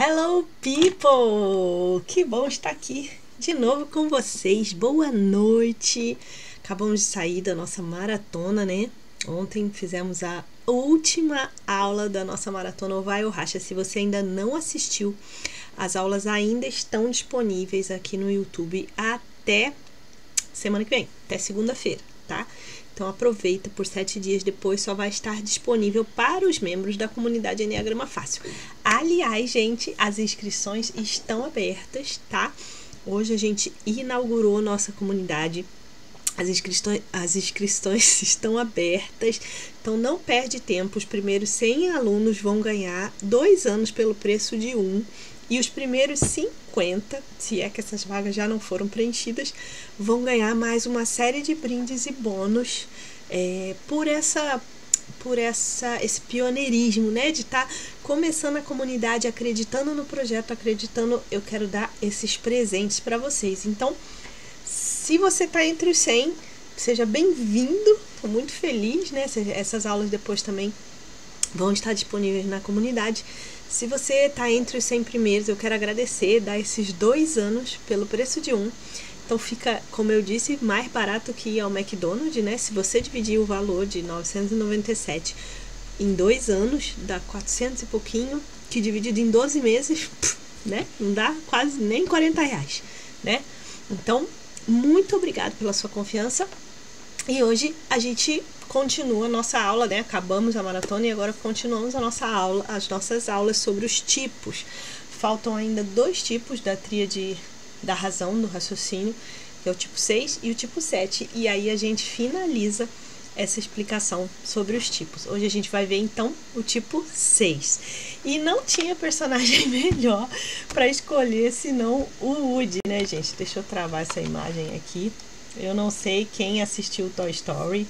Hello people! Que bom estar aqui de novo com vocês. Boa noite! Acabamos de sair da nossa maratona, né? Ontem fizemos a última aula da nossa maratona Vai ou Racha. Se você ainda não assistiu, as aulas ainda estão disponíveis aqui no YouTube até semana que vem, até segunda-feira, tá? Então aproveita, por 7 dias depois só vai estar disponível para os membros da comunidade Enneagrama Fácil. Aliás, gente, as inscrições estão abertas, tá? Hoje a gente inaugurou nossa comunidade. As inscrições estão abertas, então não perde tempo. Os primeiros 100 alunos vão ganhar 2 anos pelo preço de 1. E os primeiros 50, se é que essas vagas já não foram preenchidas, vão ganhar mais uma série de brindes e bônus por esse pioneirismo, né? De estar começando a comunidade, acreditando no projeto, eu quero dar esses presentes para vocês. Então, se você está entre os 100, seja bem-vindo, estou muito feliz, né? Essas aulas depois também vão estar disponíveis na comunidade. Se você está entre os 100 primeiros, eu quero agradecer, dar esses 2 anos pelo preço de 1. Então fica, como eu disse, mais barato que ir ao McDonald's, né? Se você dividir o valor de 997 em 2 anos, dá 400 e pouquinho, que dividido em 12 meses, né? Não dá quase nem 40 reais, né? Então, muito obrigado pela sua confiança. E hoje a gente continua a nossa aula, né? Acabamos a maratona e agora continuamos as nossas aulas sobre os tipos. Faltam ainda 2 tipos da tríade da razão, do raciocínio, que é o tipo 6 e o tipo 7. E aí a gente finaliza essa explicação sobre os tipos. Hoje a gente vai ver então o tipo 6. E não tinha personagem melhor para escolher senão o Woody, né, gente? Deixa eu travar essa imagem aqui. Eu não sei quem assistiu Toy Story,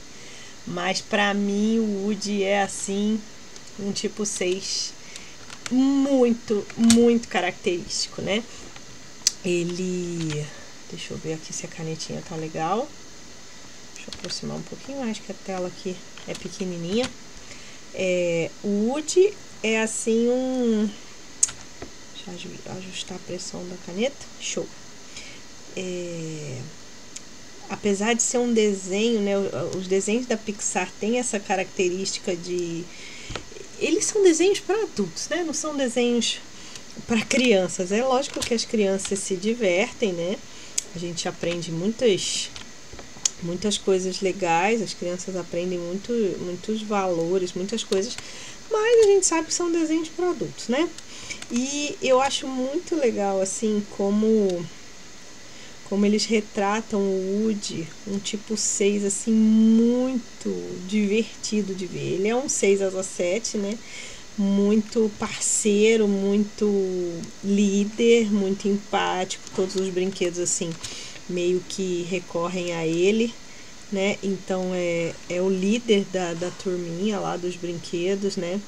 mas pra mim o Woody é assim, um tipo 6 muito, muito característico, né? Ele... Deixa eu ver aqui se a canetinha tá legal. Deixa eu aproximar um pouquinho mais, que a tela aqui é pequenininha. O Woody é assim Deixa eu ajustar a pressão da caneta. Show! Apesar de ser um desenho, né, os desenhos da Pixar têm essa característica de... Eles são desenhos para adultos, né? Não são desenhos para crianças. É lógico que as crianças se divertem, né? A gente aprende muitas coisas legais, as crianças aprendem muitos valores, muitas coisas, mas a gente sabe que são desenhos para adultos, né? E eu acho muito legal, assim, como eles retratam o Woody, um tipo 6, assim, muito divertido de ver. Ele é um 6 asa 7, né? Muito parceiro, muito líder, muito empático. Todos os brinquedos, assim, meio que recorrem a ele, né? Então, é o líder da turminha lá dos brinquedos, né?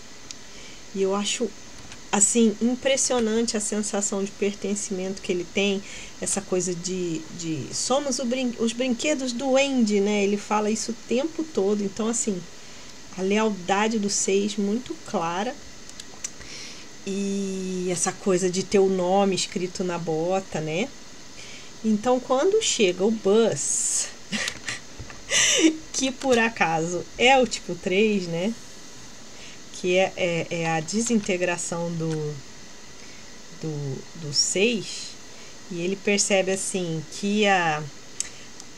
E eu acho... assim, impressionante a sensação de pertencimento que ele tem, essa coisa de somos os brinquedos do Andy, né? Ele fala isso o tempo todo, então assim, a lealdade do 6 muito clara, e essa coisa de ter o nome escrito na bota, né? Então quando chega o Buzz, que por acaso é o tipo 3, né? Que é a desintegração do 6, e ele percebe assim que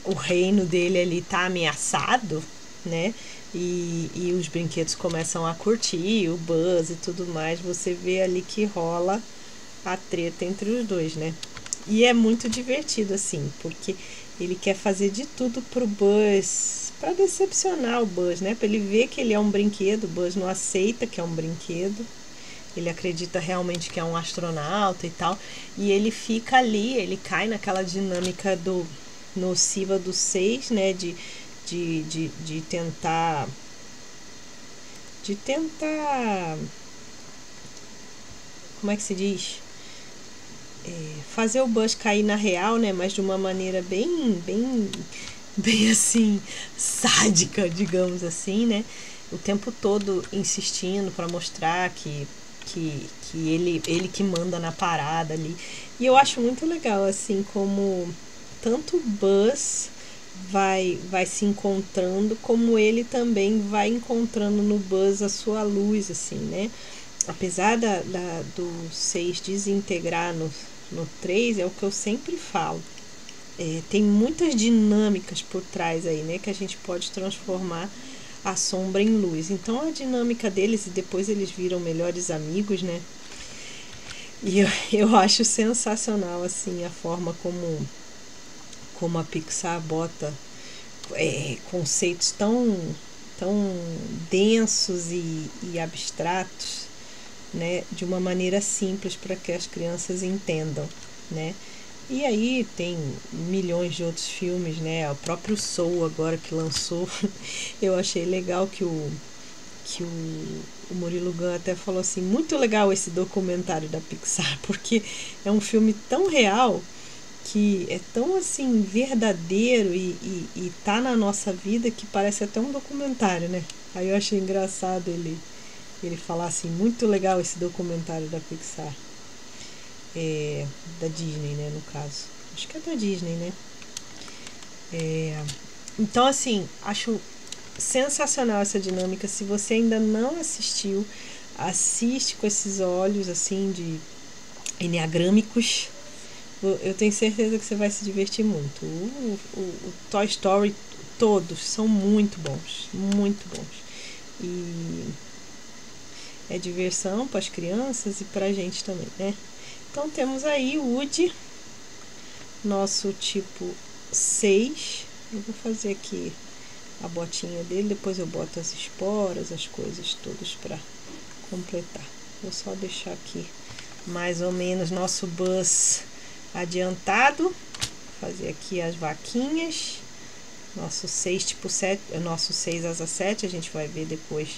o reino dele ali tá ameaçado, né? E os brinquedos começam a curtir o Buzz e tudo mais. Você vê ali que rola a treta entre os dois, né? E é muito divertido, assim, porque ele quer fazer de tudo pro Buzz, para decepcionar o Buzz, né? Para ele ver que ele é um brinquedo. O Buzz não aceita que é um brinquedo. Ele acredita realmente que é um astronauta e tal. E ele fica ali, ele cai naquela dinâmica nociva do 6, né? De tentar... Como é que se diz? Fazer o Buzz cair na real, né? Mas de uma maneira bem assim, sádica, digamos assim, né? O tempo todo insistindo para mostrar que que ele que manda na parada ali. E eu acho muito legal, assim, como tanto o Buzz vai se encontrando, como ele também vai encontrando no Buzz a sua luz, assim, né? Apesar do 6 desintegrar no 3, é o que eu sempre falo. Tem muitas dinâmicas por trás aí, né? Que a gente pode transformar a sombra em luz. Então a dinâmica deles, e depois eles viram melhores amigos, né? E eu acho sensacional, assim, a forma como a Pixar bota conceitos tão densos e abstratos, né, de uma maneira simples para que as crianças entendam, né? E aí tem milhões de outros filmes, né? O próprio Soul agora que lançou, eu achei legal que o Murilo Gun até falou assim, muito legal esse documentário da Pixar, porque é um filme tão real, que é tão assim verdadeiro e tá na nossa vida que parece até um documentário, né? Aí eu achei engraçado ele falar assim, muito legal esse documentário da Pixar. Da Disney, né, no caso. Acho que é da Disney, né? Então, assim, acho sensacional essa dinâmica. Se você ainda não assistiu, assiste com esses olhos, assim, de enneagrâmicos. Eu tenho certeza que você vai se divertir muito. O Toy Story, todos são muito bons. Muito bons. E é diversão para as crianças e para a gente também, né? Então temos aí o Woody, nosso tipo 6. Eu vou fazer aqui a botinha dele, depois eu boto as esporas, as coisas todas para completar. Vou só deixar aqui mais ou menos nosso Buzz adiantado. Fazer aqui as vaquinhas. Nosso 6 tipo 7, nosso 6 asa 7, a gente vai ver depois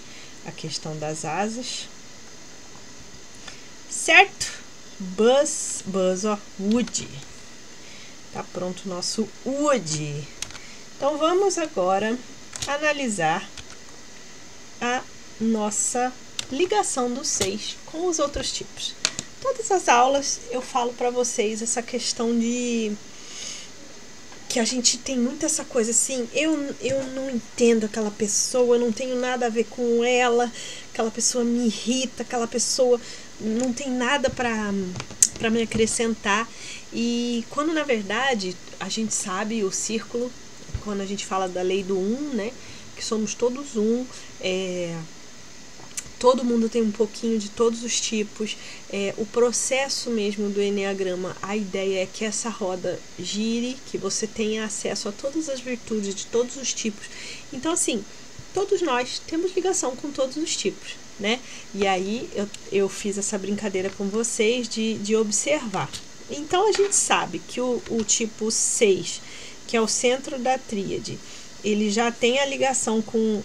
a questão das asas. Certo? Buzz, ó, Woody. Tá pronto o nosso Woody. Então vamos agora analisar a nossa ligação do 6 com os outros tipos. Todas as aulas eu falo para vocês essa questão de que a gente tem muito essa coisa assim, eu não entendo aquela pessoa, eu não tenho nada a ver com ela, aquela pessoa me irrita, aquela pessoa não tem nada para me acrescentar. E quando na verdade a gente sabe o círculo, quando a gente fala da lei do 1, né, que somos todos um, todo mundo tem um pouquinho de todos os tipos. O processo mesmo do Enneagrama, a ideia é que essa roda gire, que você tenha acesso a todas as virtudes de todos os tipos. Então, assim, todos nós temos ligação com todos os tipos, né? E aí eu fiz essa brincadeira com vocês de observar. Então, a gente sabe que o tipo 6, que é o centro da tríade, ele já tem a ligação com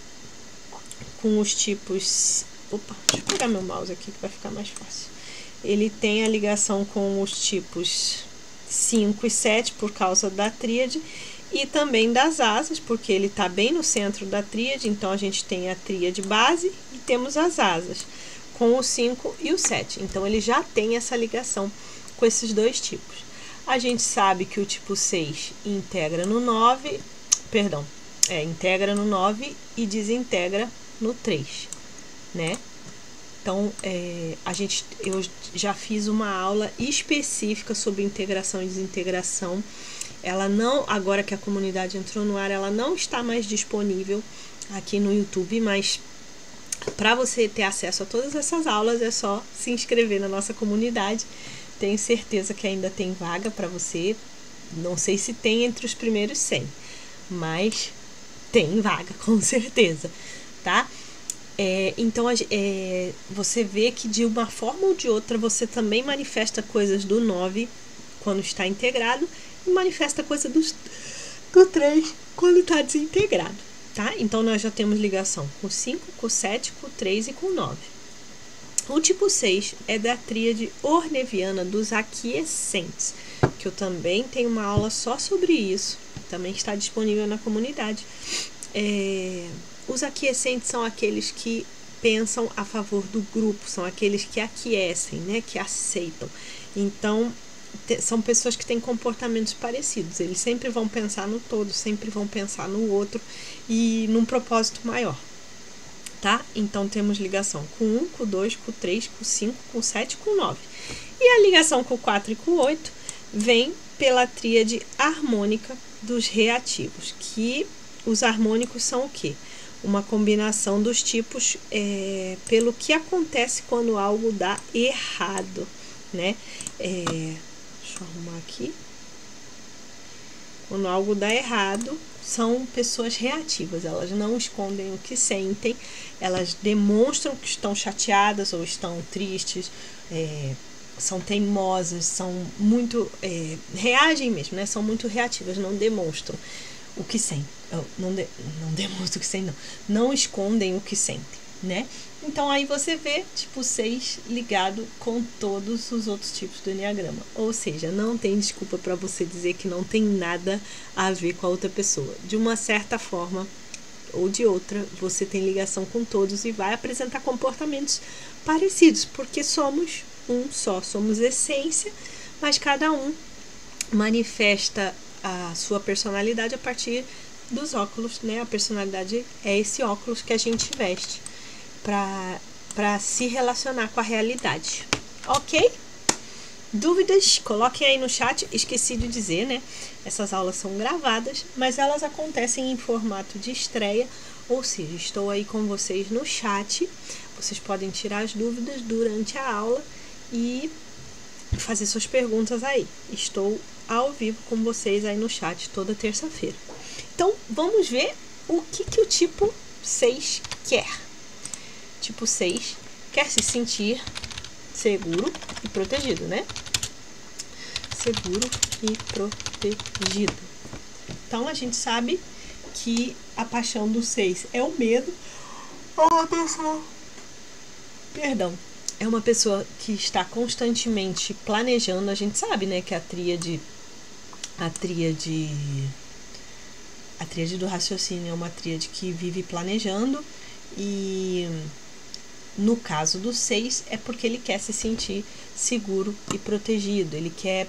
os tipos... Opa, deixa eu pegar meu mouse aqui que vai ficar mais fácil. Ele tem a ligação com os tipos 5 e 7 por causa da tríade e também das asas, porque ele está bem no centro da tríade, então a gente tem a tríade base e temos as asas com o 5 e o 7. Então ele já tem essa ligação com esses dois tipos. A gente sabe que o tipo 6 integra no 9, integra no 9 e desintegra no 3. Né? Então, eu já fiz uma aula específica sobre integração e desintegração. Ela não, agora que a comunidade entrou no ar, ela não está mais disponível aqui no YouTube, mas para você ter acesso a todas essas aulas é só se inscrever na nossa comunidade. Tenho certeza que ainda tem vaga para você. Não sei se tem entre os primeiros 100, mas tem vaga, com certeza, tá? Então você vê que de uma forma ou de outra você também manifesta coisas do 9 quando está integrado e manifesta coisa do 3 quando está desintegrado, tá? Então nós já temos ligação com o 5, com o 7, com o 3 e com o 9. O tipo 6 é da tríade orneviana dos aquiescentes, que eu também tenho uma aula só sobre isso, também está disponível na comunidade. Os aquiescentes são aqueles que pensam a favor do grupo, são aqueles que aquecem, né, que aceitam. Então, são pessoas que têm comportamentos parecidos, eles sempre vão pensar no todo, sempre vão pensar no outro e num propósito maior, tá? Então, temos ligação com 1, com 2, com 3, com 5, com 7, com 9. E a ligação com 4 e com 8 vem pela tríade harmônica dos reativos, que os harmônicos são o quê? Uma combinação dos tipos pelo que acontece quando algo dá errado, né? Deixa eu arrumar aqui. Quando algo dá errado, são pessoas reativas, elas não escondem o que sentem, elas demonstram que estão chateadas ou estão tristes, são teimosas, são muito... reagem mesmo, né? São muito reativas, não demonstram o que sentem. Não demonstram o que sentem, não escondem o que sentem, né? Então, aí você vê tipo 6 ligado com todos os outros tipos do Enneagrama. Ou seja, não tem desculpa para você dizer que não tem nada a ver com a outra pessoa. De uma certa forma ou de outra, você tem ligação com todos e vai apresentar comportamentos parecidos, porque somos um só, somos essência, mas cada um manifesta a sua personalidade a partir dos óculos, né? A personalidade é esse óculos que a gente veste para se relacionar com a realidade, ok? Dúvidas? Coloquem aí no chat. Esqueci de dizer, né? Essas aulas são gravadas, mas elas acontecem em formato de estreia, ou seja, estou aí com vocês no chat. Vocês podem tirar as dúvidas durante a aula e fazer suas perguntas aí. Estou ao vivo com vocês aí no chat toda terça-feira. Então, vamos ver o que o tipo 6 quer. Tipo 6 quer se sentir seguro e protegido, né? Seguro e protegido. Então, a gente sabe que a paixão do 6 é o medo. É uma pessoa que está constantemente planejando. A gente sabe, né, que a tríade do raciocínio é uma tríade que vive planejando, e no caso do 6 é porque ele quer se sentir seguro e protegido, ele quer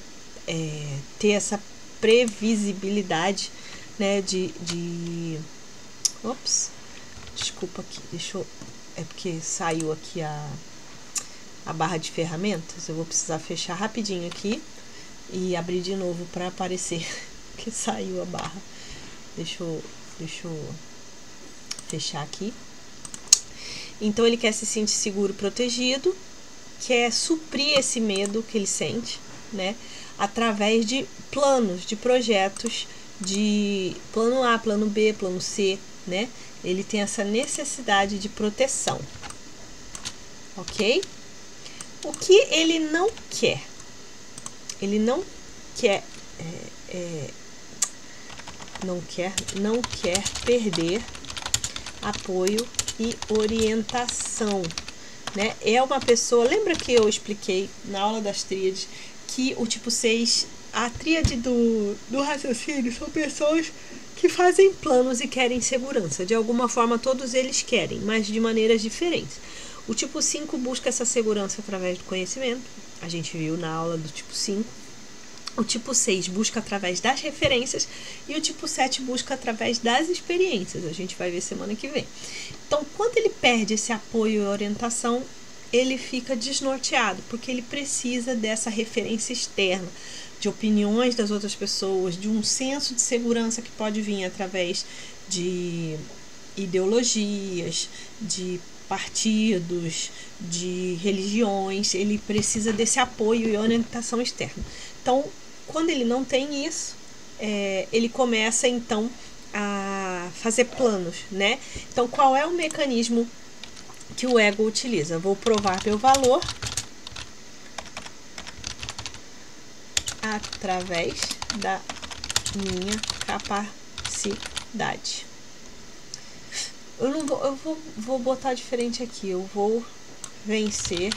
ter essa previsibilidade, né, ops, desculpa aqui, é porque saiu aqui a barra de ferramentas, eu vou precisar fechar rapidinho aqui e abrir de novo para aparecer que saiu a barra. Deixa eu fechar aqui. Então, ele quer se sentir seguro e protegido, quer suprir esse medo que ele sente, né? Através de planos, de projetos, de plano A, plano B, plano C, né? Ele tem essa necessidade de proteção, ok? O que ele não quer? Ele não quer não quer perder apoio e orientação, né? É uma pessoa, lembra que eu expliquei na aula das tríades que o tipo 6, a tríade do raciocínio, são pessoas que fazem planos e querem segurança. De alguma forma todos eles querem, mas de maneiras diferentes. O tipo 5 busca essa segurança através do conhecimento, a gente viu na aula do tipo 5. O tipo 6 busca através das referências e o tipo 7 busca através das experiências. A gente vai ver semana que vem. Então, quando ele perde esse apoio e orientação, ele fica desnorteado, porque ele precisa dessa referência externa, de opiniões das outras pessoas, de um senso de segurança que pode vir através de ideologias, de partidos, de religiões. Ele precisa desse apoio e orientação externa. Então, quando ele não tem isso, ele começa então a fazer planos, né? Então, qual é o mecanismo que o ego utiliza? Vou provar meu valor através da minha capacidade. Eu vou botar diferente aqui. Eu vou vencer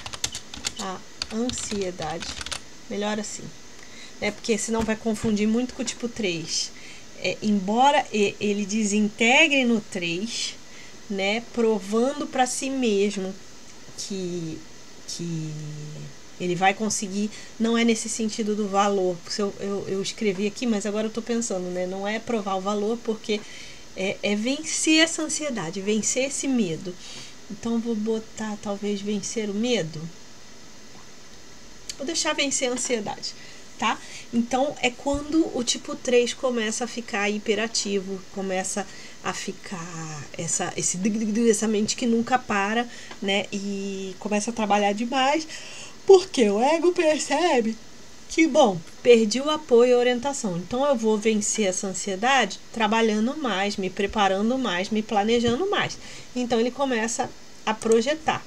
a ansiedade. Melhor assim, né? Porque senão vai confundir muito com o tipo 3. Embora ele desintegre no 3, né, provando para si mesmo que ele vai conseguir. Não é nesse sentido do valor, eu escrevi aqui, mas agora eu tô pensando, né, não é provar o valor, porque é vencer essa ansiedade, vencer esse medo. Então vou botar talvez vencer o medo. Vou deixar vencer a ansiedade, tá? Então é quando o tipo 3 começa a ficar hiperativo, começa a ficar essa mente que nunca para, né? E começa a trabalhar demais, porque o ego percebe que, bom, perdi o apoio e a orientação. Então eu vou vencer essa ansiedade trabalhando mais, me preparando mais, me planejando mais. Então ele começa a projetar.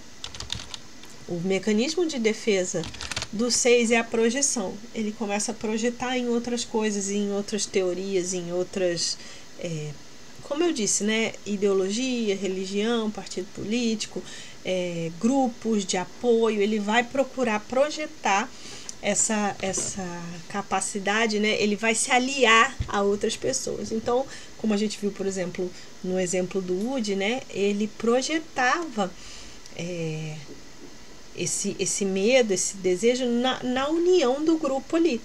O mecanismo de defesa do 6 é a projeção. Ele começa a projetar em outras coisas, em outras teorias, em outras, como eu disse, né, ideologia, religião, partido político, grupos de apoio. Ele vai procurar projetar essa capacidade, né? Ele vai se aliar a outras pessoas. Então, como a gente viu, por exemplo, no exemplo do Woody, né, ele projetava esse medo, esse desejo na união do grupo ali.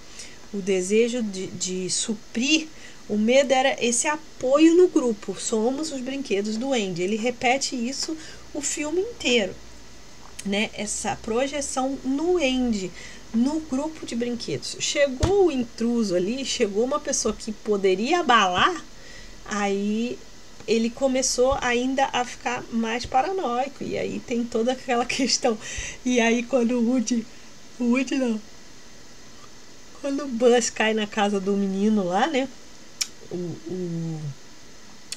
O desejo de suprir o medo era esse apoio no grupo. Somos os brinquedos do Andy. Ele repete isso o filme inteiro, né? Essa projeção no Andy, no grupo de brinquedos. Chegou o intruso ali, chegou uma pessoa que poderia abalar, aí ele começou ainda a ficar mais paranoico. E aí tem toda aquela questão. E aí quando o Woody não. Quando o Buzz cai na casa do menino lá, né?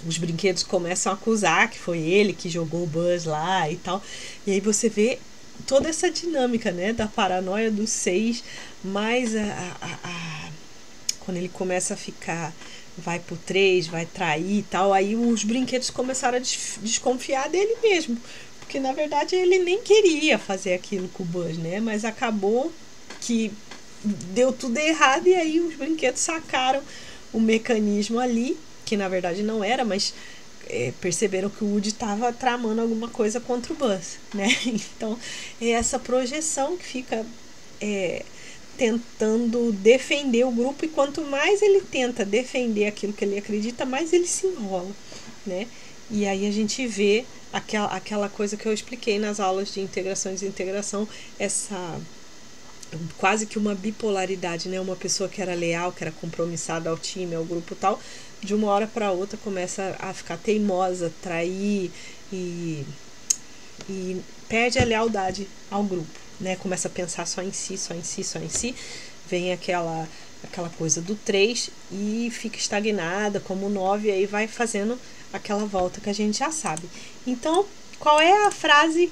Os brinquedos começam a acusar que foi ele que jogou o Buzz lá e tal. E aí você vê toda essa dinâmica, né? Da paranoia dos 6, mais quando ele começa a ficar, vai pro 3, vai trair e tal, aí os brinquedos começaram a desconfiar dele mesmo, porque na verdade ele nem queria fazer aquilo com o Buzz, né? Mas acabou que deu tudo errado, e aí os brinquedos sacaram o mecanismo ali, que na verdade não era, mas perceberam que o Woody estava tramando alguma coisa contra o Buzz, né? Então é essa projeção que fica tentando defender o grupo, e quanto mais ele tenta defender aquilo que ele acredita, mais ele se enrola, né? E aí a gente vê aquela coisa que eu expliquei nas aulas de integração e desintegração, essa quase que uma bipolaridade, né? Uma pessoa que era leal, que era compromissada ao time, ao grupo e tal, de uma hora para outra começa a ficar teimosa, trair e perde a lealdade ao grupo, né? Começa a pensar só em si, só em si, só em si. Vem aquela coisa do 3 e fica estagnada como o 9, e aí vai fazendo aquela volta que a gente já sabe. Então, qual é a frase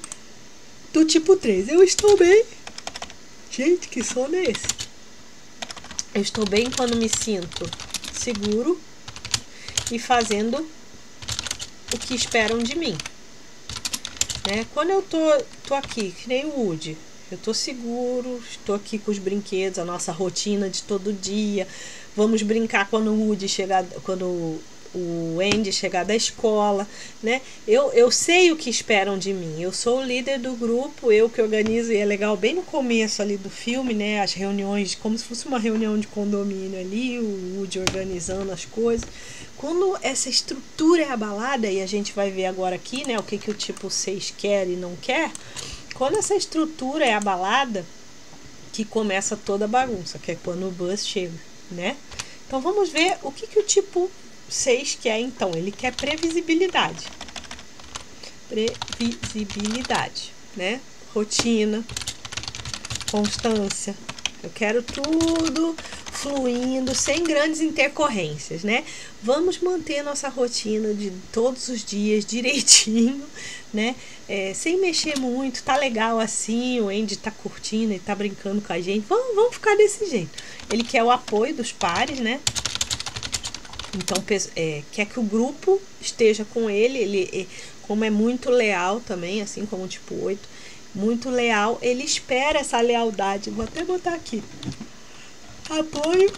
do tipo 3? Eu estou bem. Gente, que sono é esse? Eu estou bem quando me sinto seguro e fazendo o que esperam de mim, né? Quando eu tô aqui, que nem o Woody, eu tô seguro, estou aqui com os brinquedos, a nossa rotina de todo dia. Vamos brincar quando o Woody chegar, quando o Andy chegar da escola, né? Eu sei o que esperam de mim. Eu sou o líder do grupo, eu que organizo, e é legal bem no começo ali do filme, né? As reuniões, como se fosse uma reunião de condomínio ali, o Woody organizando as coisas. Quando essa estrutura é abalada, e a gente vai ver agora aqui, né, o que o tipo 6 quer e não quer, quando essa estrutura é abalada, que começa toda a bagunça, que é quando o Buzz chega, né? Então vamos ver o que o tipo 6 quer, então. Ele quer previsibilidade. Previsibilidade, né? Rotina, constância. Eu quero tudo fluindo, sem grandes intercorrências, né? Vamos manter nossa rotina de todos os dias direitinho, né? Sem mexer muito, tá legal assim, o Andy tá curtindo e tá brincando com a gente. Vamos ficar desse jeito. Ele quer o apoio dos pares, né? Então, quer que o grupo esteja com ele. Ele, como é muito leal também, assim como o tipo 8, muito leal, ele espera essa lealdade. Vou até botar aqui. Apoio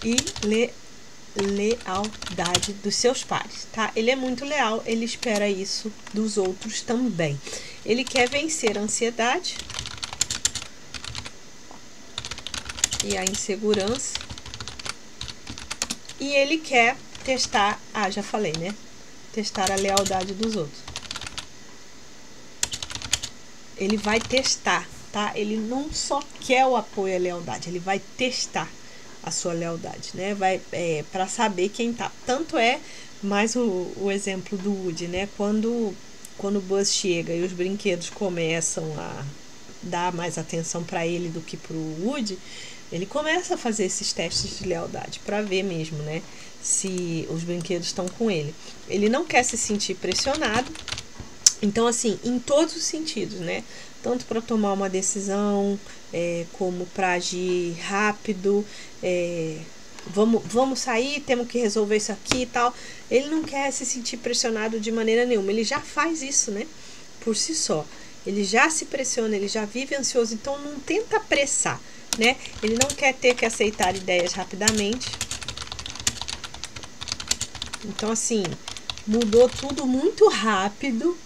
e lealdade dos seus pares, tá? Ele é muito leal, ele espera isso dos outros também. Ele quer vencer a ansiedade e a insegurança. E ele quer testar, já falei, né? Testar a lealdade dos outros. Ele vai testar, tá? Ele não só quer o apoio e a lealdade, ele vai testar a sua lealdade, né? Vai para saber quem tá. Tanto é, mais o exemplo do Woody, né? Quando o Buzz chega e os brinquedos começam a dar mais atenção para ele do que pro Woody, ele começa a fazer esses testes de lealdade para ver mesmo, né? Se os brinquedos estão com ele. Ele não quer se sentir pressionado. Então, assim, em todos os sentidos, né? Tanto para tomar uma decisão, como para agir rápido, vamos sair, temos que resolver isso aqui e tal. Ele não quer se sentir pressionado de maneira nenhuma. Ele já faz isso, né? Por si só. Ele já se pressiona, ele já vive ansioso, então não tenta apressar, né? Ele não quer ter que aceitar ideias rapidamente. Então, assim, mudou tudo muito rápido,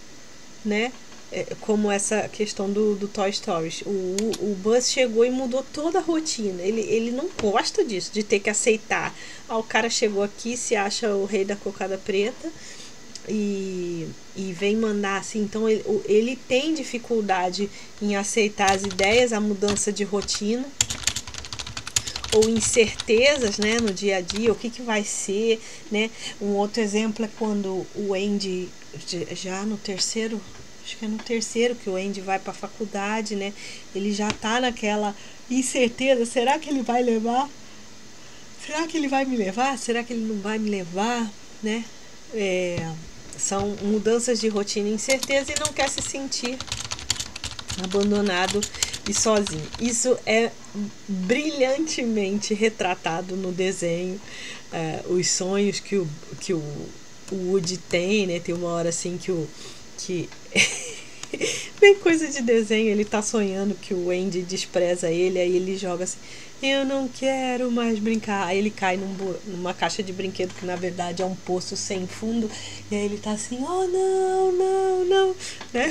né? Como essa questão do Toy Story. O Buzz chegou e mudou toda a rotina. Ele não gosta disso, de ter que aceitar. O cara chegou aqui, se acha o rei da cocada preta e vem mandar assim. Então ele tem dificuldade em aceitar as ideias, a mudança de rotina ou incertezas, né, no dia a dia, o que vai ser, né? Um outro exemplo é quando o Andy, já no terceiro, acho que é no terceiro que o Andy vai para a faculdade, né? Ele já tá naquela incerteza, será que ele vai levar? Será que ele vai me levar? Será que ele não vai me levar, né? São mudanças de rotina e incerteza e não quer se sentir abandonado e sozinho. Isso é brilhantemente retratado no desenho. Os sonhos que o Woody tem, né? Tem uma hora assim que bem coisa de desenho, ele tá sonhando que o Andy despreza ele, aí ele joga assim, eu não quero mais brincar, aí ele cai numa caixa de brinquedo que na verdade é um poço sem fundo, e aí ele tá assim, oh não, né?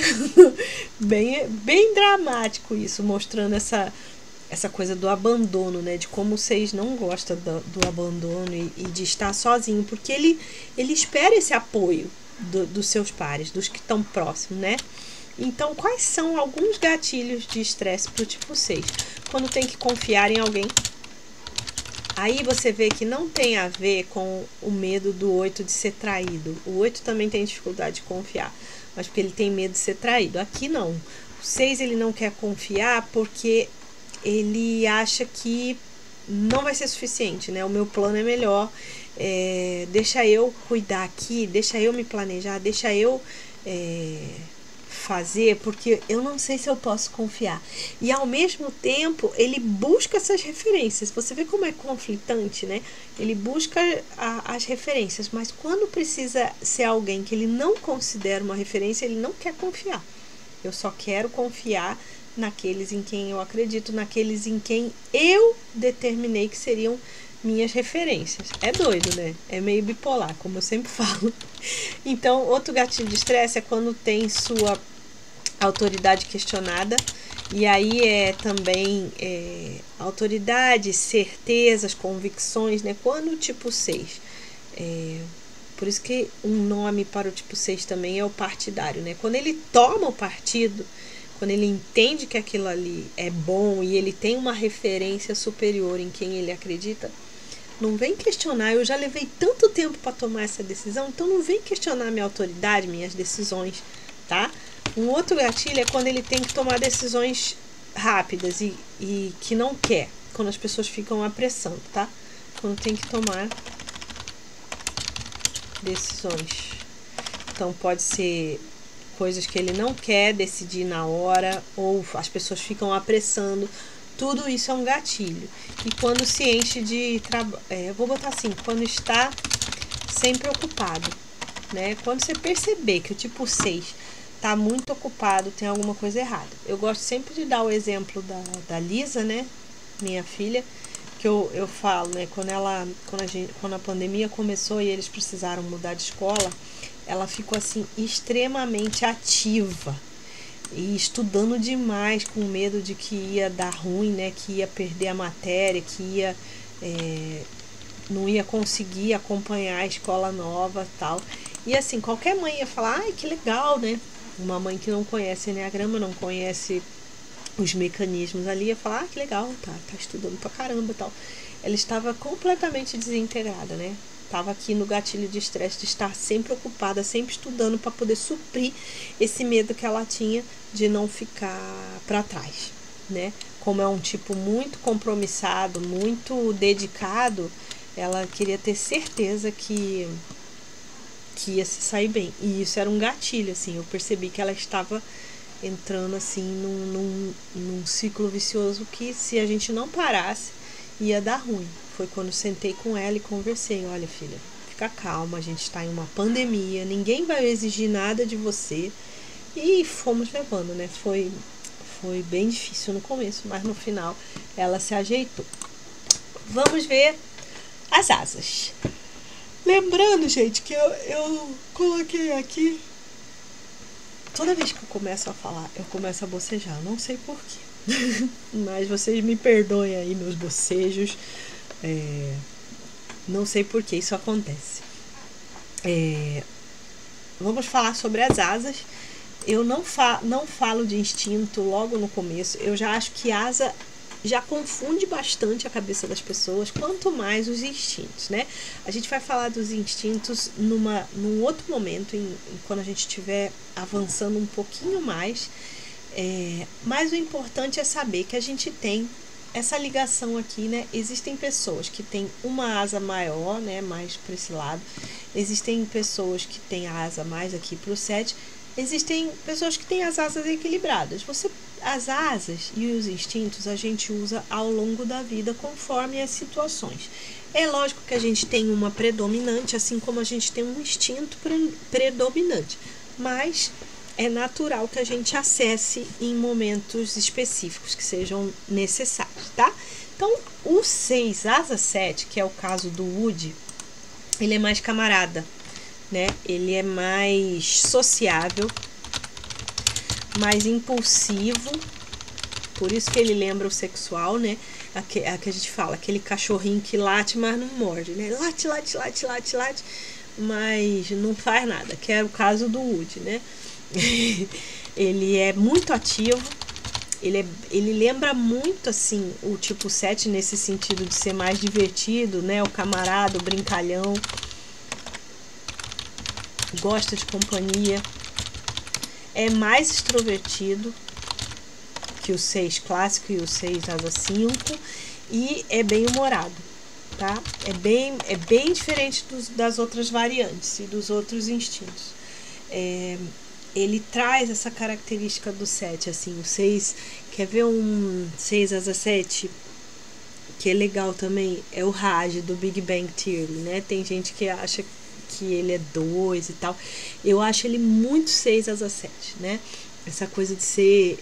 bem dramático isso, mostrando essa coisa do abandono, né? De como vocês não gostam do abandono e de estar sozinho, porque ele espera esse apoio dos seus pares, dos que estão próximos, né? Então, quais são alguns gatilhos de estresse para o tipo 6? Quando tem que confiar em alguém. Aí você vê que não tem a ver com o medo do 8 de ser traído. O 8 também tem dificuldade de confiar, mas porque ele tem medo de ser traído. Aqui não. O 6 ele não quer confiar porque ele acha que não vai ser suficiente, né? O meu plano é melhor. Deixa eu cuidar aqui, deixa eu me planejar, deixa eu fazer, porque eu não sei se eu posso confiar. E ao mesmo tempo ele busca essas referências. Você vê como é conflitante, né? Ele busca as referências, mas quando precisa ser alguém que ele não considera uma referência, ele não quer confiar. Eu só quero confiar naqueles em quem eu acredito, naqueles em quem eu determinei que seriam minhas referências. É doido, né? É meio bipolar, como eu sempre falo. Então, outro gatilho de estresse é quando tem sua autoridade questionada. E aí também autoridade, certezas, convicções, né? Quando o tipo 6. Por isso que um nome para o tipo 6 também é o partidário, né? Quando ele toma o partido, quando ele entende que aquilo ali é bom e ele tem uma referência superior em quem ele acredita, não vem questionar, eu já levei tanto tempo para tomar essa decisão, então não vem questionar minha autoridade, minhas decisões, tá? Um outro gatilho é quando ele tem que tomar decisões rápidas e que não quer, quando as pessoas ficam apressando, tá? Quando tem que tomar decisões. Então pode ser coisas que ele não quer decidir na hora, ou as pessoas ficam apressando. Tudo isso é um gatilho. E quando se enche de trabalho, eu vou botar assim, quando está sempre ocupado, né? Quando você perceber que o tipo 6 está muito ocupado, tem alguma coisa errada. Eu gosto sempre de dar o exemplo da Lisa, né? Minha filha, porque eu falo, né, quando a pandemia começou e eles precisaram mudar de escola, ela ficou assim extremamente ativa e estudando demais, com medo de que ia dar ruim, né, que ia perder a matéria, que ia não ia conseguir acompanhar a escola nova, tal. E assim, qualquer mãe ia falar: ai, que legal, né? Uma mãe que não conhece Enneagrama, não conhece os mecanismos ali, ia falar: ah, que legal, tá estudando pra caramba, tal. Ela estava completamente desintegrada, né? Estava aqui no gatilho de estresse, de estar sempre ocupada, sempre estudando para poder suprir esse medo que ela tinha de não ficar para trás, né? Como é um tipo muito compromissado, muito dedicado, ela queria ter certeza que ia se sair bem. E isso era um gatilho, assim. Eu percebi que ela estava entrando assim num ciclo vicioso que, se a gente não parasse, ia dar ruim. Foi quando sentei com ela e conversei: olha, filha, fica calma, a gente está em uma pandemia, ninguém vai exigir nada de você. E fomos levando, né? Foi bem difícil no começo, mas no final ela se ajeitou. Vamos ver as asas. Lembrando, gente, que eu coloquei aqui. Toda vez que eu começo a falar, eu começo a bocejar. Não sei porquê. Mas vocês me perdoem aí meus bocejos. Não sei por que isso acontece. Vamos falar sobre as asas. Eu não falo de instinto logo no começo. Eu já acho que asa já confunde bastante a cabeça das pessoas, quanto mais os instintos, né? A gente vai falar dos instintos num outro momento, quando a gente estiver avançando um pouquinho mais. Mas o importante é saber que a gente tem essa ligação aqui, né? Existem pessoas que têm uma asa maior, né? Mais para esse lado. Existem pessoas que têm a asa mais aqui para o 7. Existem pessoas que têm as asas equilibradas. As asas e os instintos a gente usa ao longo da vida conforme as situações. É lógico que a gente tem uma predominante, assim como a gente tem um instinto predominante. Mas é natural que a gente acesse em momentos específicos que sejam necessários, tá? Então, o 6, asa 7, que é o caso do Woody, ele é mais camarada, né? Ele é mais sociável, mais impulsivo, por isso que ele lembra o sexual, né? A que a gente fala, aquele cachorrinho que late, mas não morde, né? Late, mas não faz nada, que é o caso do Woody, né? Ele é muito ativo, ele lembra muito, assim, o tipo 7 nesse sentido de ser mais divertido, né? O camarada, o brincalhão, gosta de companhia, é mais extrovertido que o 6 clássico e o 6 asa 5 e é bem humorado, tá? É bem diferente das outras variantes e dos outros instintos. Ele traz essa característica do 7, assim, o 6, quer ver um 6 asa 7, que é legal também, é o Raj, do Big Bang Theory, né? Tem gente que acha que ele é 2 e tal, eu acho ele muito 6 asa 7, né? Essa coisa de ser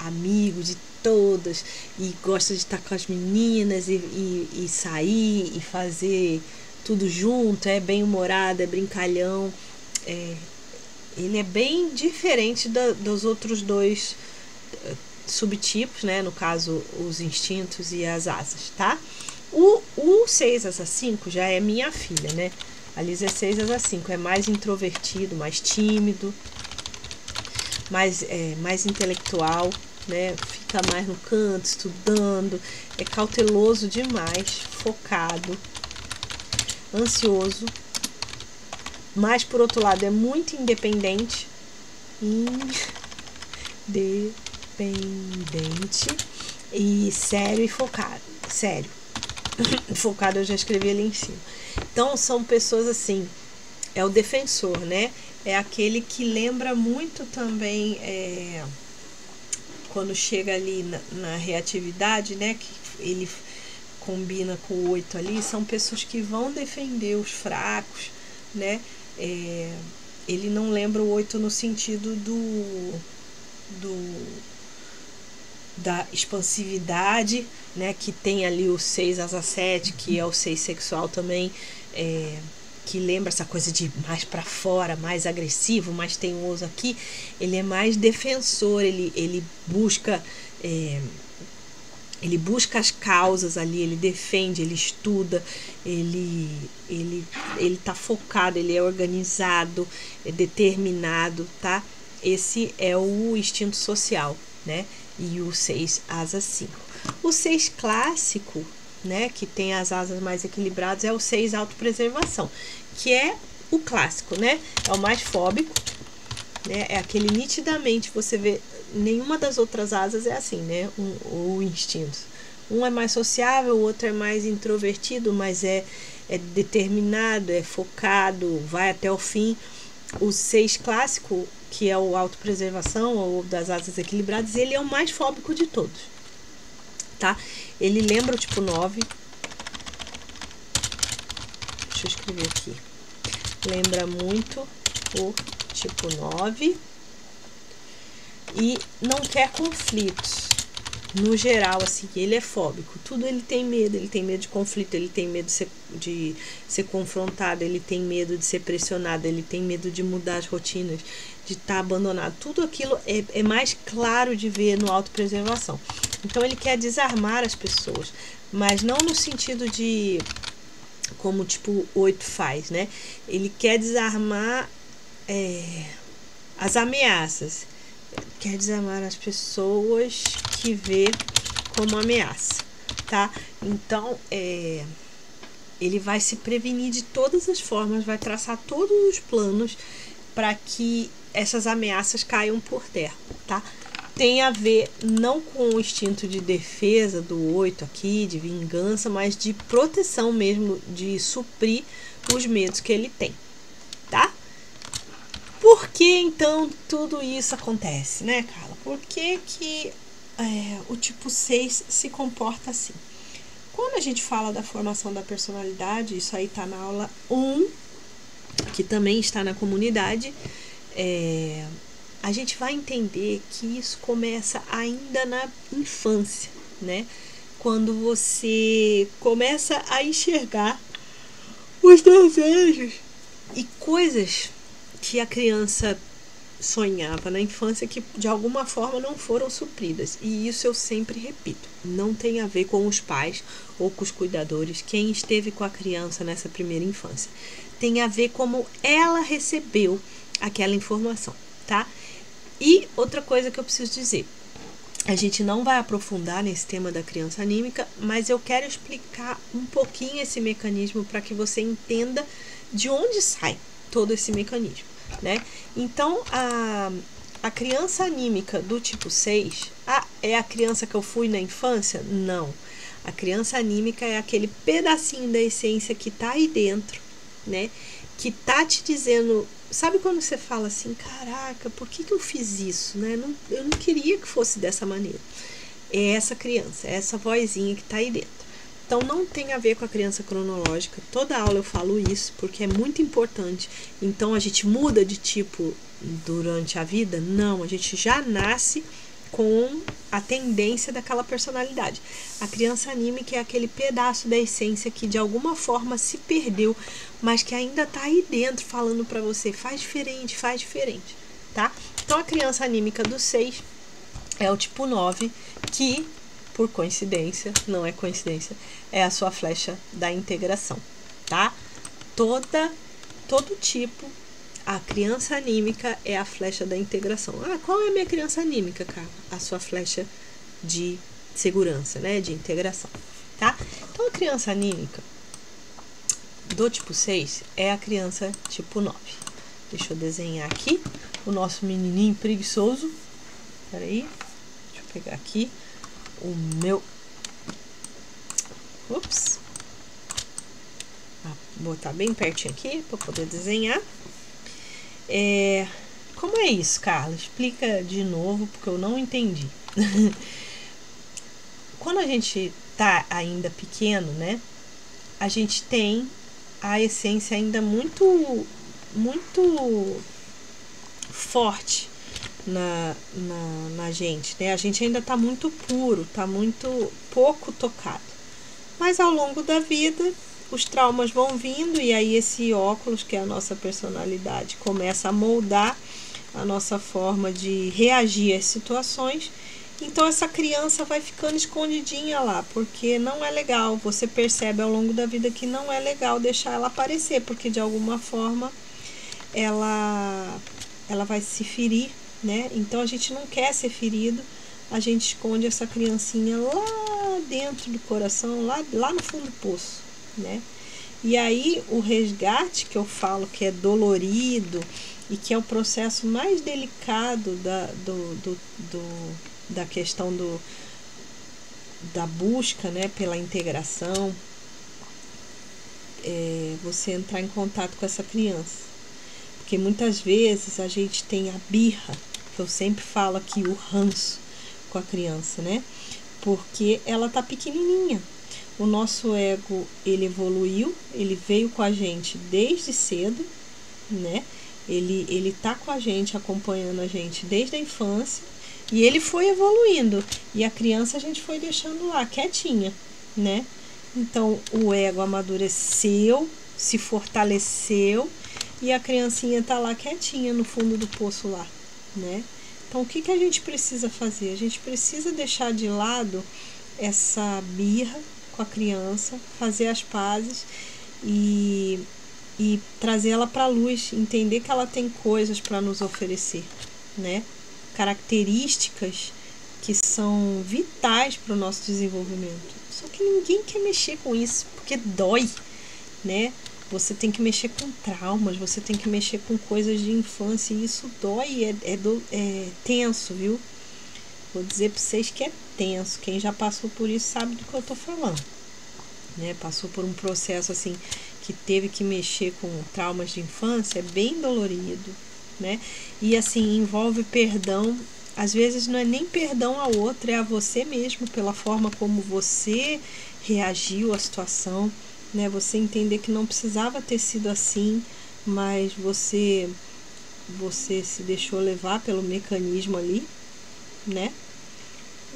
amigo de todas e gosta de estar com as meninas e sair e fazer tudo junto, é bem humorado, é brincalhão, ele é bem diferente dos outros dois subtipos, né? No caso, os instintos e as asas, tá? O 6 asa 5 já é minha filha, né? A Liz é 6 asa 5, é mais introvertido, mais tímido, mais intelectual, né? Fica mais no canto, estudando, é cauteloso demais, focado, ansioso, mas por outro lado é muito independente e sério e focado. Sério. Focado eu já escrevi ali em cima. Então são pessoas assim, é o defensor, né? É aquele que lembra muito também, quando chega ali na reatividade, né? Que ele combina com o 8 ali, são pessoas que vão defender os fracos, né? Ele não lembra o 8 no sentido da expansividade, né, que tem ali o 6 asa 7, que é o 6 sexual também, que lembra essa coisa de mais para fora, mais agressivo, mais teimoso aqui. Ele é mais defensor, ele busca as causas ali, ele defende, ele estuda, ele tá focado, ele é organizado, é determinado, tá? Esse é o instinto social, né? E o 6 asa 5. O 6 clássico, né, que tem as asas mais equilibradas, é o 6 autopreservação, que é o clássico, né? É o mais fóbico, né? É aquele nitidamente você vê, nenhuma das outras asas é assim, né? O instinto. Um é mais sociável, o outro é mais introvertido, mas é determinado, é focado, vai até o fim. O 6 clássico, que é o autopreservação ou das asas equilibradas, ele é o mais fóbico de todos, tá? Ele lembra o tipo 9. Deixa eu escrever aqui. Lembra muito o tipo 9 e não quer conflitos. No geral, assim, ele é fóbico. Tudo ele tem medo de conflito, ele tem medo de ser confrontado, ele tem medo de ser pressionado, ele tem medo de mudar as rotinas, de estar abandonado. Tudo aquilo é mais claro de ver no autopreservação. Então ele quer desarmar as pessoas, mas não no sentido de como tipo 8 faz, né? Ele quer desarmar as ameaças, quer desarmar as pessoas que vê como ameaça, tá? Então, ele vai se prevenir de todas as formas, vai traçar todos os planos para que essas ameaças caiam por terra, tá? Tem a ver não com o instinto de defesa do 8 aqui, de vingança, mas de proteção mesmo, de suprir os medos que ele tem, tá? Por que então tudo isso acontece, né, Carla? Por que o tipo 6 se comporta assim? Quando a gente fala da formação da personalidade, isso aí tá na aula 1, que também está na comunidade, a gente vai entender que isso começa ainda na infância, né? Quando você começa a enxergar os desejos e coisas que a criança sonhava na infância que de alguma forma não foram supridas. E isso eu sempre repito, não tem a ver com os pais ou com os cuidadores, quem esteve com a criança nessa primeira infância. Tem a ver como ela recebeu aquela informação, tá? E outra coisa que eu preciso dizer, a gente não vai aprofundar nesse tema da criança anímica, mas eu quero explicar um pouquinho esse mecanismo para que você entenda de onde sai todo esse mecanismo, né? Então, a criança anímica do tipo 6, é a criança que eu fui na infância? Não. A criança anímica é aquele pedacinho da essência que tá aí dentro, né? Que tá te dizendo, sabe quando você fala assim, caraca, por que eu fiz isso, né? Eu não queria que fosse dessa maneira. É essa criança, é essa vozinha que tá aí dentro. Então, não tem a ver com a criança cronológica. Toda aula eu falo isso, porque é muito importante. Então, a gente muda de tipo durante a vida? Não, a gente já nasce com a tendência daquela personalidade. A criança anímica é aquele pedaço da essência que de alguma forma se perdeu, mas que ainda tá aí dentro falando pra você, faz diferente, tá? Então, a criança anímica do 6 é o tipo 9, que por coincidência, não é coincidência, é a sua flecha da integração, tá? Todo tipo, a criança anímica é a flecha da integração. Qual é a minha criança anímica, cara? A sua flecha de segurança, né? De integração, tá? Então, a criança anímica do tipo 6 é a criança tipo 9. Deixa eu desenhar aqui o nosso menininho preguiçoso. Peraí, deixa eu pegar aqui o meu... Ups. Vou botar bem pertinho aqui para poder desenhar. Como é isso, Carla? Explica de novo, porque eu não entendi. Quando a gente tá ainda pequeno, né? A gente tem a essência ainda muito forte na gente, né? A gente ainda está muito puro, está muito pouco tocado. Mas ao longo da vida, os traumas vão vindo e aí esse óculos, que é a nossa personalidade, começa a moldar a nossa forma de reagir às situações. Então essa criança vai ficando escondidinha lá, porque não é legal. Você percebe ao longo da vida que não é legal deixar ela aparecer, porque de alguma forma ela vai se ferir, né? Então a gente não quer ser ferido, a gente esconde essa criancinha lá dentro do coração, lá no fundo do poço, né? E aí o resgate, que eu falo que é dolorido e que é o processo mais delicado da questão da busca, né, pela integração, você entrar em contato com essa criança. Porque muitas vezes a gente tem a birra, que eu sempre falo aqui, o ranço com a criança, né? Porque ela tá pequenininha. O nosso ego, ele evoluiu, ele veio com a gente desde cedo, né? Ele tá com a gente, acompanhando a gente desde a infância, e ele foi evoluindo. E a criança a gente foi deixando lá, quietinha, né? Então, o ego amadureceu, se fortaleceu, e a criancinha tá lá quietinha no fundo do poço lá, né? Então, o que a gente precisa fazer? A gente precisa deixar de lado essa birra com a criança, fazer as pazes e trazer ela para a luz, entender que ela tem coisas para nos oferecer, né? Características que são vitais para o nosso desenvolvimento. Só que ninguém quer mexer com isso, porque dói, né? Você tem que mexer com traumas, você tem que mexer com coisas de infância, e isso dói, é tenso, viu? Vou dizer para vocês que é tenso. Quem já passou por isso sabe do que eu tô falando, né? Passou por um processo assim, que teve que mexer com traumas de infância, é bem dolorido, né? E assim, envolve perdão. Às vezes não é nem perdão ao outro, é a você mesmo, pela forma como você reagiu à situação, né? Você entender que não precisava ter sido assim, mas você se deixou levar pelo mecanismo ali, né?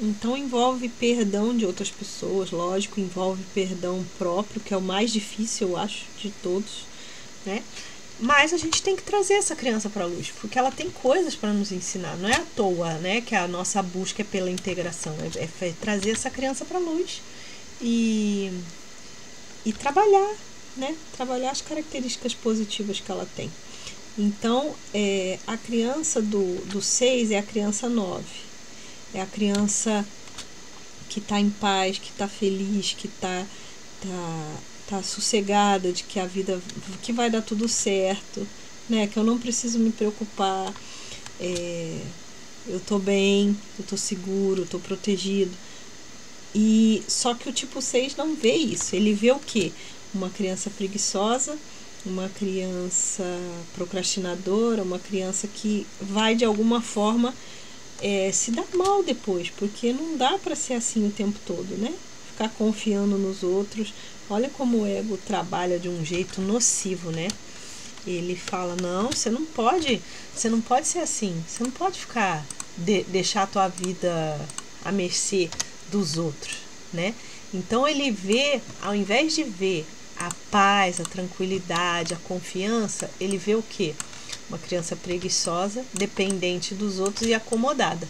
Então envolve perdão de outras pessoas, lógico, envolve perdão próprio, que é o mais difícil, eu acho, de todos, né? Mas a gente tem que trazer essa criança para a luz, porque ela tem coisas para nos ensinar. Não é à toa, né, que a nossa busca é pela integração, é trazer essa criança para a luz e trabalhar, né? Trabalhar as características positivas que ela tem. Então, a criança do 6 é a criança 9. É a criança que está em paz, que está feliz, que tá sossegada, de que a vida, que vai dar tudo certo, né? Que eu não preciso me preocupar, eu tô bem, eu tô seguro, eu tô protegido. E só que o tipo 6 não vê isso. Ele vê o quê? Uma criança preguiçosa, uma criança procrastinadora, uma criança que vai de alguma forma se dar mal depois, porque não dá para ser assim o tempo todo, né? Ficar confiando nos outros. Olha como o ego trabalha de um jeito nocivo, né? Ele fala, não, você não pode ser assim, você não pode ficar deixar a tua vida à mercê dos outros, né? Então ele vê, ao invés de ver a paz, a tranquilidade, a confiança, ele vê o quê? Uma criança preguiçosa, dependente dos outros e acomodada.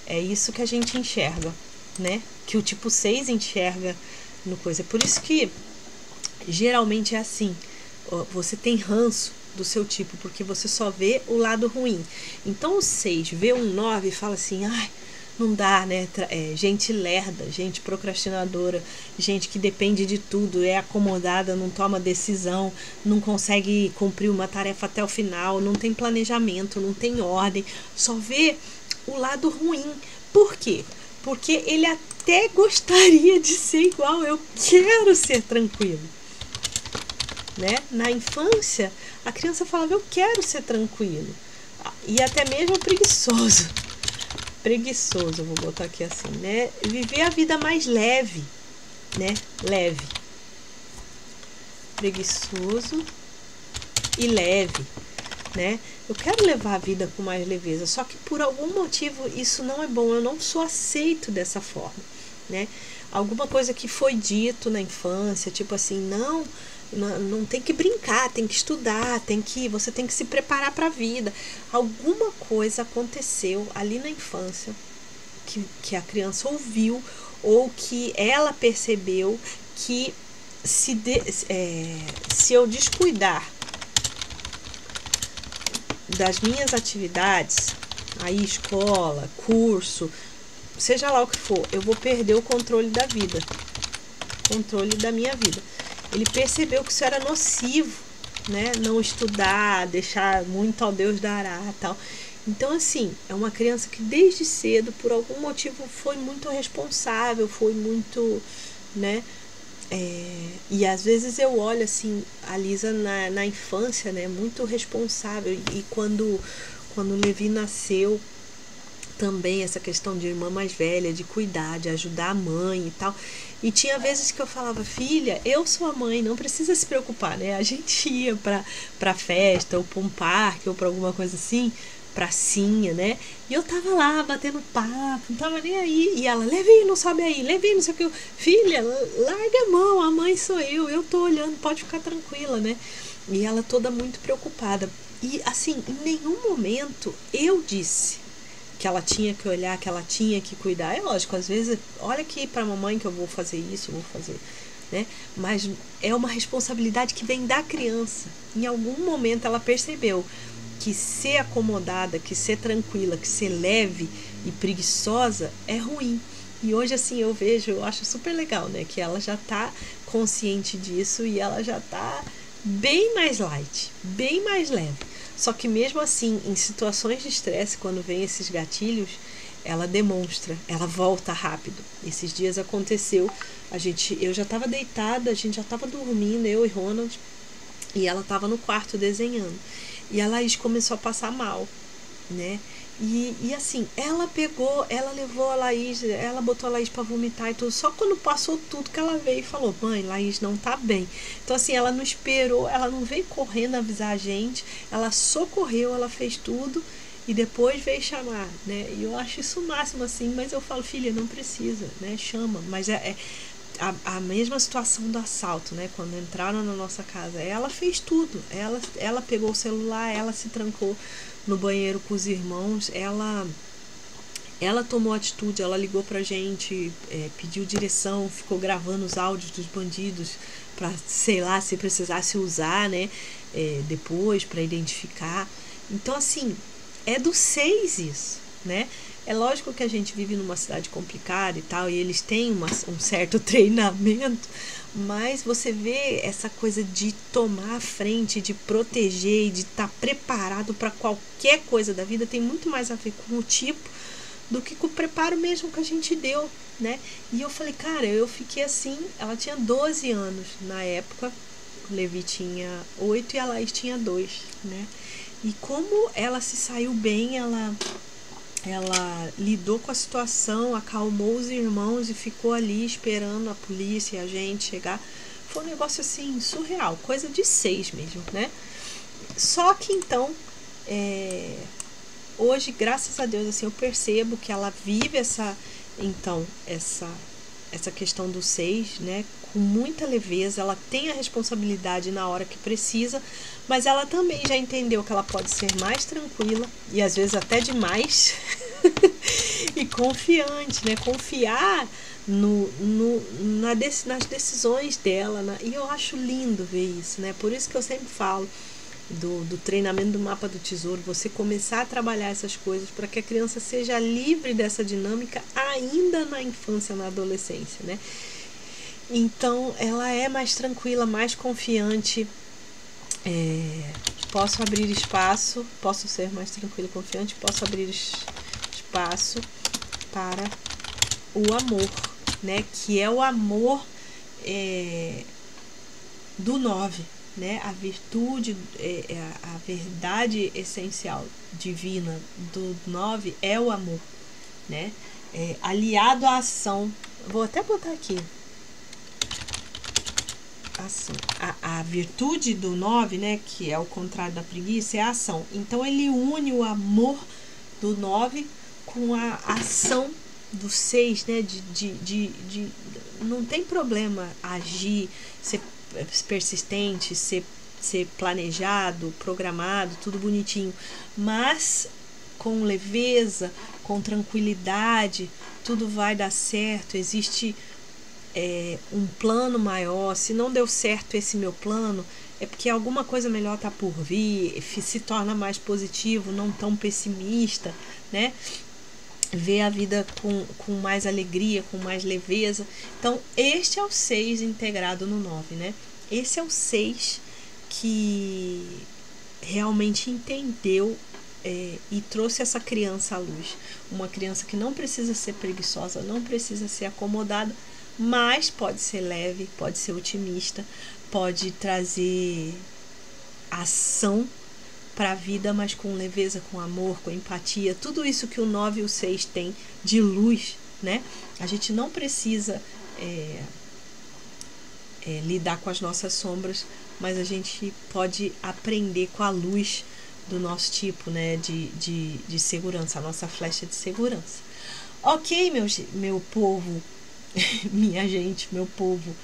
É isso que a gente enxerga, né? Que o tipo 6 enxerga no coisa. É por isso que geralmente é assim. Você tem ranço do seu tipo, porque você só vê o lado ruim. Então o 6 vê um 9 e fala assim, ai, não dá, né? Gente lerda, gente procrastinadora, gente que depende de tudo, é acomodada, não toma decisão, não consegue cumprir uma tarefa até o final, não tem planejamento, não tem ordem, só vê o lado ruim. Por quê? Porque ele até gostaria de ser igual, eu quero ser tranquilo, né? Na infância, a criança falava, eu quero ser tranquilo, e até mesmo preguiçoso, eu vou botar aqui assim, né? Viver a vida mais leve, né? Leve, preguiçoso e leve. né? Eu quero levar a vida com mais leveza, só que por algum motivo isso não é bom, eu não sou aceito dessa forma, né? Alguma coisa que foi dito na infância, tipo assim, não tem que brincar, tem que estudar, você tem que se preparar para a vida. Alguma coisa aconteceu ali na infância que a criança ouviu ou que ela percebeu que se eu descuidar das minhas atividades, aí escola, curso, seja lá o que for, eu vou perder o controle da vida, controle da minha vida. Ele percebeu que isso era nocivo, né? Não estudar, deixar muito ao Deus dará, tal. Então, assim, é uma criança que desde cedo, por algum motivo, foi muito responsável, foi muito, né? E às vezes eu olho assim a Lisa na infância, né, muito responsável, e quando o Levi nasceu também essa questão de irmã mais velha, de cuidar, de ajudar a mãe e tal. E tinha vezes que eu falava, filha, eu sou a mãe, não precisa se preocupar, né? A gente ia pra festa, ou pra um parque, ou pra alguma coisa assim, pracinha, né? E eu tava lá batendo papo, não tava nem aí. E ela, Levi, não sobe aí, Levi, não sei o que. Filha, larga a mão, a mãe sou eu tô olhando, pode ficar tranquila, né? E ela toda muito preocupada. E assim, em nenhum momento eu disse que ela tinha que olhar, que ela tinha que cuidar. É lógico, às vezes, olha aqui pra mamãe que eu vou fazer isso, eu vou fazer, né? Mas é uma responsabilidade que vem da criança. Em algum momento ela percebeu que ser acomodada, que ser tranquila, que ser leve e preguiçosa é ruim. E hoje, assim, eu acho super legal, né? Que ela já tá consciente disso e ela já tá bem mais light, bem mais leve. Só que mesmo assim, em situações de estresse, quando vem esses gatilhos, ela demonstra, ela volta rápido. Esses dias aconteceu, eu já estava deitada, a gente já estava dormindo, eu e Ronald, e ela estava no quarto desenhando. E a Laís começou a passar mal, né? E assim, ela levou a Laís, ela botou a Laís pra vomitar e tudo. Só quando passou tudo que ela veio e falou, mãe, Laís não tá bem. Então assim, ela não esperou, ela não veio correndo avisar a gente, ela socorreu, ela fez tudo e depois veio chamar, né? E eu acho isso o máximo, assim, mas eu falo, filha, não precisa, né? Chama. Mas a mesma situação do assalto, né? Quando entraram na nossa casa, ela fez tudo. Ela pegou o celular, ela se trancou no banheiro com os irmãos, ela tomou atitude, ela ligou pra gente, pediu direção, ficou gravando os áudios dos bandidos pra, sei lá, se precisasse usar, né? Depois, pra identificar. Então, assim, é do 6 isso, né? É lógico que a gente vive numa cidade complicada e tal, e eles têm um certo treinamento, mas você vê essa coisa de tomar a frente, de proteger e de estar preparado para qualquer coisa da vida, tem muito mais a ver com o tipo do que com o preparo mesmo que a gente deu, né? E eu falei, cara, eu fiquei assim, ela tinha 12 anos na época, o Levi tinha 8 e a Laís tinha 2, né? E como ela se saiu bem, ela lidou com a situação, acalmou os irmãos e ficou ali esperando a polícia e a gente chegar. Foi um negócio assim, surreal, coisa de 6 mesmo, né? Só que então, hoje, graças a Deus, assim, eu percebo que ela vive essa questão do 6, né? Com muita leveza, ela tem a responsabilidade na hora que precisa, mas ela também já entendeu que ela pode ser mais tranquila e às vezes até demais e confiante, né? Confiar nas decisões dela, né? E eu acho lindo ver isso, né? Por isso que eu sempre falo do treinamento do mapa do tesouro, você começar a trabalhar essas coisas para que a criança seja livre dessa dinâmica ainda na infância, na adolescência, né? Então ela é mais tranquila, mais confiante, posso abrir espaço, posso ser mais tranquila e confiante, posso abrir espaço para o amor, né? Que é o amor do 9, né? A virtude, a verdade essencial divina do 9 é o amor, né? Aliado à ação. Vou até botar aqui. ação. A virtude do 9, né, que é o contrário da preguiça, é a ação. Então, ele une o amor do 9 com a ação do 6, né, não tem problema agir, ser persistente, ser planejado, programado, tudo bonitinho, mas com leveza, com tranquilidade, tudo vai dar certo, existe um plano maior. Se não deu certo esse meu plano, é porque alguma coisa melhor está por vir, se torna mais positivo, não tão pessimista, né? Vê a vida com mais alegria, com mais leveza. Então, este é o 6 integrado no 9, né? Esse é o 6 que realmente entendeu e trouxe essa criança à luz. Uma criança que não precisa ser preguiçosa, não precisa ser acomodada, mas pode ser leve, pode ser otimista, pode trazer ação para a vida, mas com leveza, com amor, com empatia, tudo isso que o 9 e o 6 tem de luz, né? A gente não precisa lidar com as nossas sombras, mas a gente pode aprender com a luz do nosso tipo, né, de segurança, a nossa flecha de segurança. Ok, meu povo, minha gente, meu povo,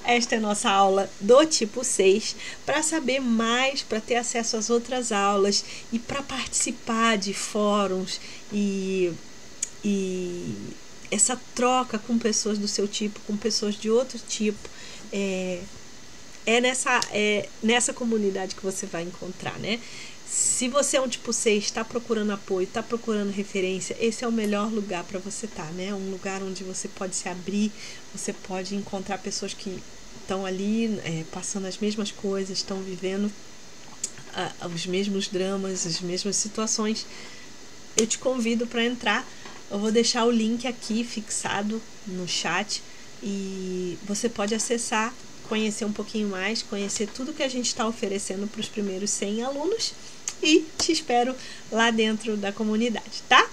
esta é a nossa aula do tipo 6. Para saber mais, para ter acesso às outras aulas e para participar de fóruns e essa troca com pessoas do seu tipo, com pessoas de outro tipo, nessa comunidade que você vai encontrar, né? Se você é um tipo 6, está procurando apoio, está procurando referência, esse é o melhor lugar para você estar, né? Um lugar onde você pode se abrir, você pode encontrar pessoas que estão ali passando as mesmas coisas, estão vivendo os mesmos dramas, as mesmas situações. Eu te convido para entrar. Eu vou deixar o link aqui fixado no chat e você pode acessar, conhecer um pouquinho mais, conhecer tudo que a gente está oferecendo para os primeiros 100 alunos e te espero lá dentro da comunidade, tá?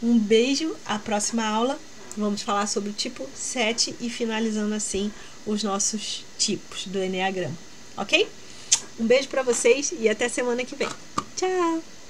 Um beijo, a próxima aula vamos falar sobre o tipo 7 e finalizando assim os nossos tipos do Enneagrama, ok? Um beijo para vocês e até semana que vem. Tchau!